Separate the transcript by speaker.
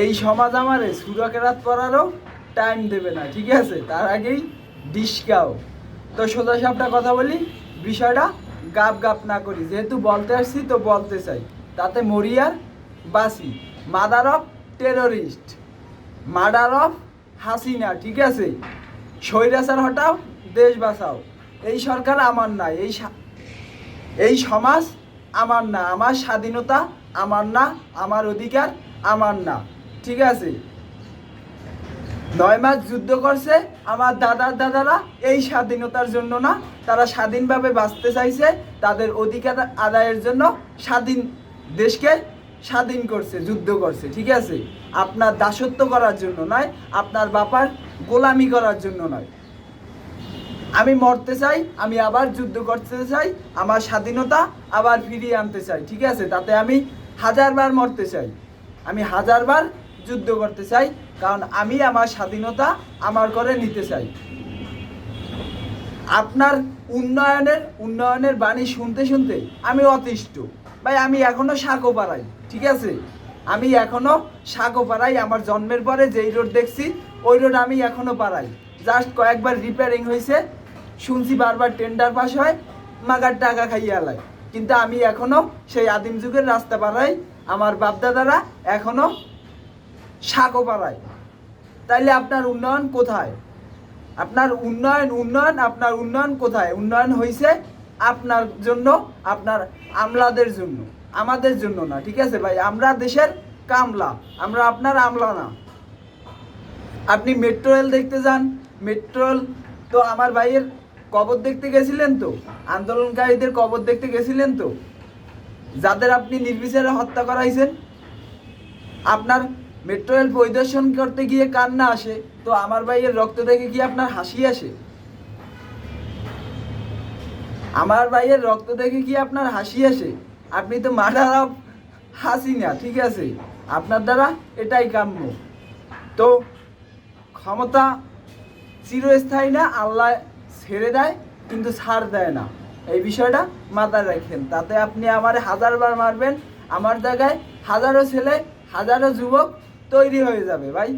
Speaker 1: এই সমাজ আমারে সুরাকেরাত পড়ারও টাইম দেবে না, ঠিক আছে? তার আগেই ডিসকাও। তো সোজা সাপটা কথা বলি, বিষয়টা গাপ গাপ না করি, যেহেতু বলতে আসছি তো বলতে চাই, তাতে মরিয়ার বাসি। Mother of terrorist, murder of Hasina, ঠিক আছে? স্বৈরাচার হটাও, দেশ বাঁচাও। এই সরকার আমার না, এই সমাজ আমার না, আমার স্বাধীনতা আমার না, আমার অধিকার আমার না, ঠিক আছে? 9 মাস যুদ্ধ করছে আমার দাদার দাদারা এই স্বাধীনতার জন্য না, তারা স্বাধীনভাবে বাঁচতে চাইছে, তাদের অধিকার আদায়ের জন্য স্বাধীন দেশকে স্বাধীন করছে, যুদ্ধ করছে, ঠিক আছে? আপনার দাসত্ব করার জন্য নয়, আপনার বাপার গোলামি করার জন্য নয়। আমি মরতে চাই, আমি আবার যুদ্ধ করতে চাই, আমার স্বাধীনতা আবার ফিরিয়ে আনতে চাই, ঠিক আছে? তাতে আমি 1000বার মরতে চাই, আমি 1000বার যুদ্ধ করতে চাই, কারণ আমি আমার স্বাধীনতা আমার করে নিতে চাই। আপনার উন্নয়নের বাণী শুনতে শুনতে আমি অতিষ্ঠ ভাই। আমি এখনো সাঁকো পাড়াই, ঠিক আছে? আমি এখনো সাঁকো পাড়াই। আমার জন্মের পরে যেই রোড দেখছি ওই রোড আমি এখনো পাড়াই। জাস্ট কয়েকবার রিপেয়ারিং হয়েছে, শুনছি বারবার টেন্ডার পাস হয়, মাগার টাকা খাইয়ে আলায়, কিন্তু আমি এখনো সেই আদিম যুগের রাস্তা পাড়াই। আমার বাপদাদারা এখনো সাঁকো পাড়ায়। তাইলে আপনার উন্নয়ন কোথায়? আপনার উন্নয়ন কোথায়? উন্নয়ন হয়েছে আপনার জন্য, আপনার আমলাদের জন্য, আমাদের জন্য না, ঠিক আছে ভাই? আমরা দেশের কামলা, আমরা আপনার আমলা না। আপনি মেট্রো রেল দেখতে যান, মেট্রো রেল তো আমার ভাইয়ের কবর দেখতে গেছিলেন তো? আন্দোলনকারীদের কবর দেখতে গেছিলেন তো, যাদের আপনি নির্বিচারে হত্যা করাইছেন? আপনার মেট্রো রেল পরিদর্শন করতে গিয়ে কান্না আসে, তো আমার ভাইয়ের রক্ত দেখে কি আপনার হাসি আসে? আমার ভাইয়ের রক্ত দেখে কি আপনার হাসি আসে? আপনি তো মার্ডার অফ হাসিনা, ঠিক আছে? আপনার দ্বারা এটাই কাম্য। তো ক্ষমতা চিরস্থায়ী না, আল্লাহ ছেড়ে দেয় কিন্তু ছাড় দেয় না, এই বিষয়টা মাথায় রাখেন। তাতে আপনি আমার 1000বার মারবেন, আমার জায়গায় হাজারো ছেলে, হাজারো যুবক তৈরি হয়ে যাবে ভাই।